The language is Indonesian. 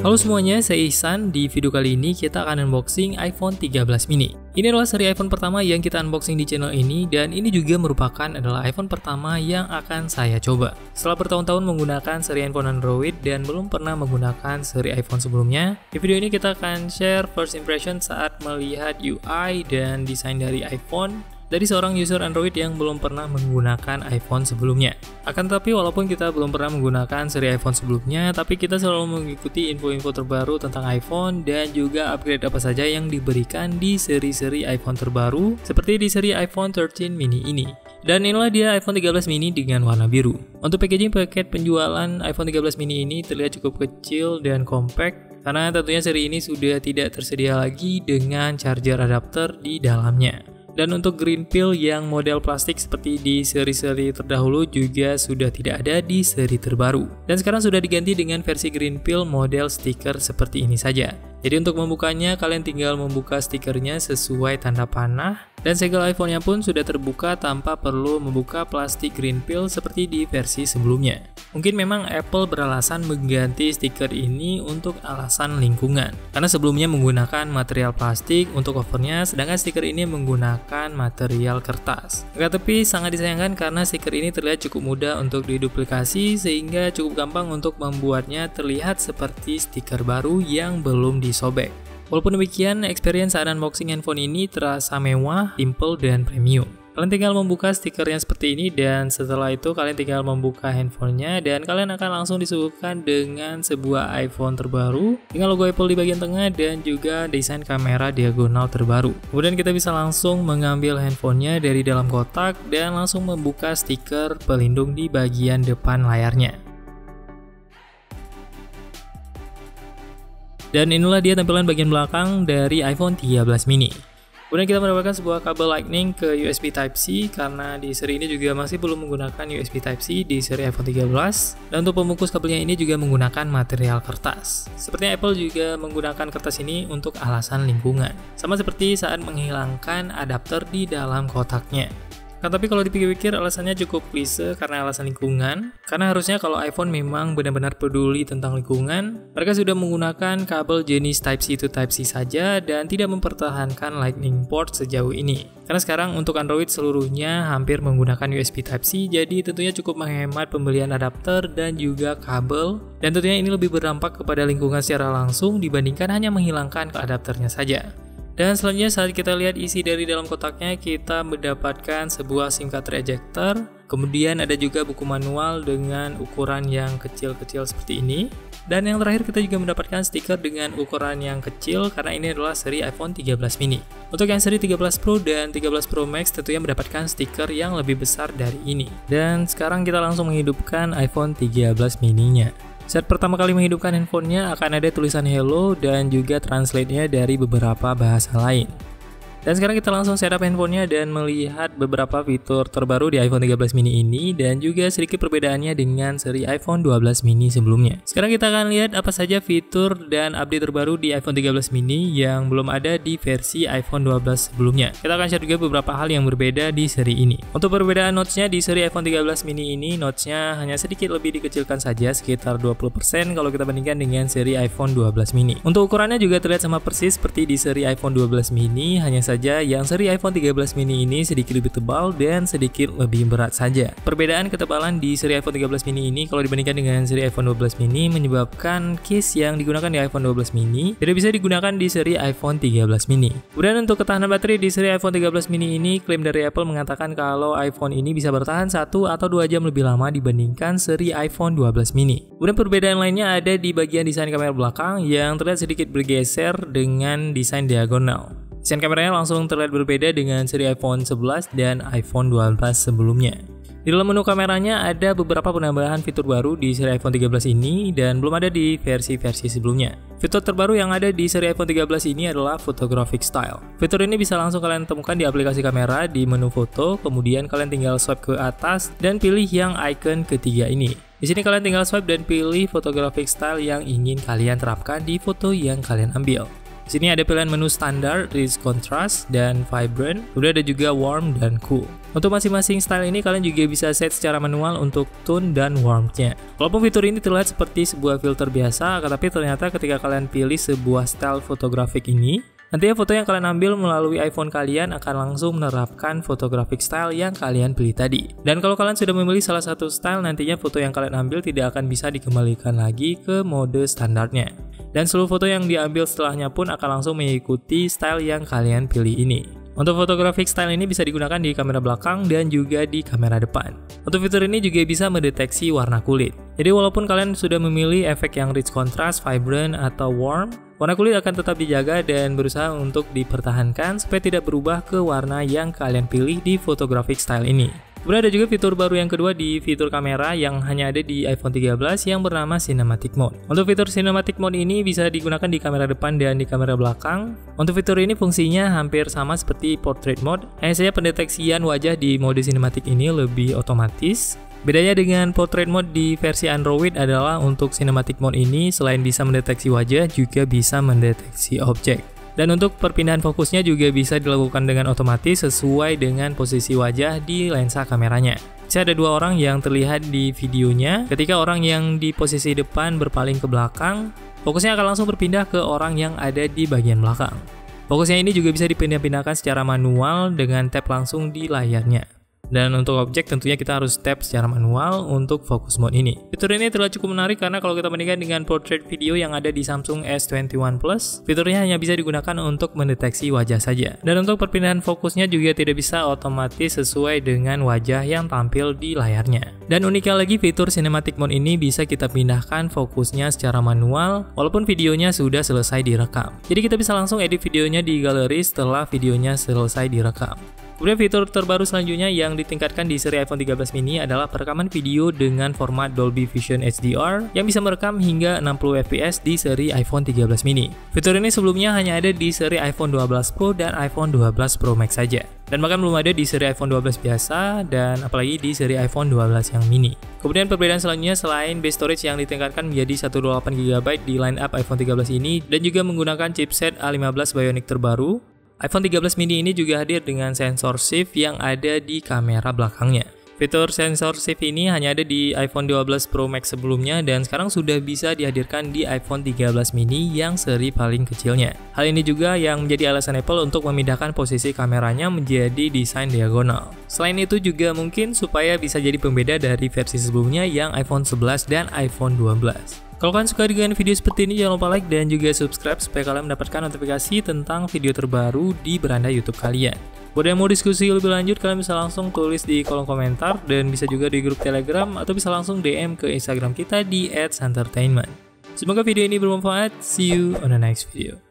Halo semuanya, saya Ihsan. Di video kali ini kita akan unboxing iPhone 13 mini. Ini adalah seri iPhone pertama yang kita unboxing di channel ini, dan ini juga merupakan adalah iPhone pertama yang akan saya coba. Setelah bertahun-tahun menggunakan seri handphone Android dan belum pernah menggunakan seri iPhone sebelumnya, di video ini kita akan share first impression saat melihat UI dan desain dari iPhone dari seorang user Android yang belum pernah menggunakan iPhone sebelumnya. Akan tetapi walaupun kita belum pernah menggunakan seri iPhone sebelumnya, tapi kita selalu mengikuti info-info terbaru tentang iPhone dan juga upgrade apa saja yang diberikan di seri-seri iPhone terbaru seperti di seri iPhone 13 mini ini. Dan inilah dia iPhone 13 mini dengan warna biru. Untuk packaging paket penjualan iPhone 13 mini ini terlihat cukup kecil dan compact, karena tentunya seri ini sudah tidak tersedia lagi dengan charger adapter di dalamnya. Dan untuk green pill yang model plastik seperti di seri-seri terdahulu juga sudah tidak ada di seri terbaru. Dan sekarang sudah diganti dengan versi green pill model stiker seperti ini saja. Jadi untuk membukanya, kalian tinggal membuka stikernya sesuai tanda panah, dan segel iPhone-nya pun sudah terbuka tanpa perlu membuka plastik green pill seperti di versi sebelumnya. Mungkin memang Apple beralasan mengganti stiker ini untuk alasan lingkungan, karena sebelumnya menggunakan material plastik untuk covernya, sedangkan stiker ini menggunakan material kertas. Tapi sangat disayangkan karena stiker ini terlihat cukup mudah untuk diduplikasi, sehingga cukup gampang untuk membuatnya terlihat seperti stiker baru yang belum disobek. Walaupun demikian, experience saat unboxing handphone ini terasa mewah, simple, dan premium. Kalian tinggal membuka stikernya seperti ini, dan setelah itu kalian tinggal membuka handphonenya, dan kalian akan langsung disuguhkan dengan sebuah iPhone terbaru dengan logo Apple di bagian tengah dan juga desain kamera diagonal terbaru. Kemudian kita bisa langsung mengambil handphonenya dari dalam kotak dan langsung membuka stiker pelindung di bagian depan layarnya. Dan inilah dia tampilan bagian belakang dari iPhone 13 mini. Kemudian kita mendapatkan sebuah kabel Lightning ke USB Type-C, karena di seri ini juga masih belum menggunakan USB Type-C di seri iPhone 13. Dan untuk pembungkus kabelnya ini juga menggunakan material kertas. Sepertinya Apple juga menggunakan kertas ini untuk alasan lingkungan, sama seperti saat menghilangkan adapter di dalam kotaknya. Tapi kalau dipikir-pikir alasannya cukup klise karena alasan lingkungan, karena harusnya kalau iPhone memang benar-benar peduli tentang lingkungan, mereka sudah menggunakan kabel jenis Type-C to Type-C saja dan tidak mempertahankan Lightning port sejauh ini. Karena sekarang untuk Android seluruhnya hampir menggunakan USB Type-C, jadi tentunya cukup menghemat pembelian adapter dan juga kabel, dan tentunya ini lebih berdampak kepada lingkungan secara langsung dibandingkan hanya menghilangkan adapternya saja. Dan selanjutnya saat kita lihat isi dari dalam kotaknya, kita mendapatkan sebuah SIM card ejector. Kemudian ada juga buku manual dengan ukuran yang kecil-kecil seperti ini. Dan yang terakhir kita juga mendapatkan stiker dengan ukuran yang kecil, karena ini adalah seri iPhone 13 mini. Untuk yang seri 13 Pro dan 13 Pro Max tentunya mendapatkan stiker yang lebih besar dari ini. Dan sekarang kita langsung menghidupkan iPhone 13 mini-nya. Saat pertama kali menghidupkan handphonenya akan ada tulisan hello dan juga translate-nya dari beberapa bahasa lain. Dan sekarang kita langsung setup handphonenya dan melihat beberapa fitur terbaru di iPhone 13 mini ini dan juga sedikit perbedaannya dengan seri iPhone 12 mini sebelumnya. Sekarang kita akan lihat apa saja fitur dan update terbaru di iPhone 13 mini yang belum ada di versi iPhone 12 sebelumnya. Kita akan share juga beberapa hal yang berbeda di seri ini. Untuk perbedaan notch-nya di seri iPhone 13 mini ini, notch-nya hanya sedikit lebih dikecilkan saja, sekitar 20% kalau kita bandingkan dengan seri iPhone 12 mini. Untuk ukurannya juga terlihat sama persis seperti di seri iPhone 12 mini, hanya saja yang seri iPhone 13 mini ini sedikit lebih tebal dan sedikit lebih berat saja. Perbedaan ketebalan di seri iPhone 13 mini ini kalau dibandingkan dengan seri iPhone 12 mini menyebabkan case yang digunakan di iPhone 12 mini tidak bisa digunakan di seri iPhone 13 mini. Kemudian untuk ketahanan baterai di seri iPhone 13 mini ini, klaim dari Apple mengatakan kalau iPhone ini bisa bertahan 1 atau 2 jam lebih lama dibandingkan seri iPhone 12 mini. Kemudian perbedaan lainnya ada di bagian desain kamera belakang yang terlihat sedikit bergeser dengan desain diagonal. Desain kameranya langsung terlihat berbeda dengan seri iPhone 11 dan iPhone 12 sebelumnya. Di dalam menu kameranya ada beberapa penambahan fitur baru di seri iPhone 13 ini dan belum ada di versi-versi sebelumnya. Fitur terbaru yang ada di seri iPhone 13 ini adalah Photographic Style. Fitur ini bisa langsung kalian temukan di aplikasi kamera di menu foto, kemudian kalian tinggal swipe ke atas dan pilih yang icon ketiga ini. Di sini kalian tinggal swipe dan pilih Photographic Style yang ingin kalian terapkan di foto yang kalian ambil. Di sini ada pilihan menu standar, rich contrast, dan vibrant. Kemudian ada juga warm dan cool. Untuk masing-masing style ini kalian juga bisa set secara manual untuk tone dan warmth-nya. Walaupun fitur ini terlihat seperti sebuah filter biasa, tapi ternyata ketika kalian pilih sebuah style fotografik ini, nantinya foto yang kalian ambil melalui iPhone kalian akan langsung menerapkan photographic style yang kalian pilih tadi. Dan kalau kalian sudah memilih salah satu style, nantinya foto yang kalian ambil tidak akan bisa dikembalikan lagi ke mode standarnya. Dan seluruh foto yang diambil setelahnya pun akan langsung mengikuti style yang kalian pilih ini. Untuk photographic style ini bisa digunakan di kamera belakang dan juga di kamera depan. Untuk fitur ini juga bisa mendeteksi warna kulit. Jadi walaupun kalian sudah memilih efek yang rich contrast, vibrant, atau warm, warna kulit akan tetap dijaga dan berusaha untuk dipertahankan supaya tidak berubah ke warna yang kalian pilih di photographic style ini. Kemudian ada juga fitur baru yang kedua di fitur kamera yang hanya ada di iPhone 13 yang bernama Cinematic Mode. Untuk fitur Cinematic Mode ini bisa digunakan di kamera depan dan di kamera belakang. Untuk fitur ini fungsinya hampir sama seperti Portrait Mode, hanya saja pendeteksian wajah di mode Cinematic ini lebih otomatis. Bedanya dengan Portrait Mode di versi Android adalah untuk Cinematic Mode ini selain bisa mendeteksi wajah juga bisa mendeteksi objek. Dan untuk perpindahan fokusnya juga bisa dilakukan dengan otomatis sesuai dengan posisi wajah di lensa kameranya. Ada dua orang yang terlihat di videonya. Ketika orang yang di posisi depan berpaling ke belakang, fokusnya akan langsung berpindah ke orang yang ada di bagian belakang. Fokusnya ini juga bisa dipindah-pindahkan secara manual dengan tap langsung di layarnya. Dan untuk objek tentunya kita harus tap secara manual untuk focus mode ini. Fitur ini terlihat cukup menarik karena kalau kita bandingkan dengan portrait video yang ada di Samsung S21 Plus, fiturnya hanya bisa digunakan untuk mendeteksi wajah saja. Dan untuk perpindahan fokusnya juga tidak bisa otomatis sesuai dengan wajah yang tampil di layarnya. Dan uniknya lagi fitur Cinematic Mode ini bisa kita pindahkan fokusnya secara manual walaupun videonya sudah selesai direkam. Jadi kita bisa langsung edit videonya di galeri setelah videonya selesai direkam. Kemudian fitur terbaru selanjutnya yang ditingkatkan di seri iPhone 13 mini adalah perekaman video dengan format Dolby Vision HDR yang bisa merekam hingga 60 fps di seri iPhone 13 mini. Fitur ini sebelumnya hanya ada di seri iPhone 12 Pro dan iPhone 12 Pro Max saja. Dan bahkan belum ada di seri iPhone 12 biasa dan apalagi di seri iPhone 12 yang mini. Kemudian perbedaan selanjutnya selain base storage yang ditingkatkan menjadi 128GB di line-up iPhone 13 ini dan juga menggunakan chipset A15 Bionic terbaru, iPhone 13 mini ini juga hadir dengan sensor shift yang ada di kamera belakangnya. Fitur sensor shift ini hanya ada di iPhone 12 Pro Max sebelumnya dan sekarang sudah bisa dihadirkan di iPhone 13 mini yang seri paling kecilnya. Hal ini juga yang menjadi alasan Apple untuk memindahkan posisi kameranya menjadi desain diagonal. Selain itu juga mungkin supaya bisa jadi pembeda dari versi sebelumnya yang iPhone 11 dan iPhone 12. Kalau kalian suka dengan video seperti ini, jangan lupa like dan juga subscribe supaya kalian mendapatkan notifikasi tentang video terbaru di beranda YouTube kalian. Buat yang mau diskusi lebih lanjut, kalian bisa langsung tulis di kolom komentar dan bisa juga di grup Telegram atau bisa langsung DM ke Instagram kita di @santertainment. Semoga video ini bermanfaat. See you on the next video.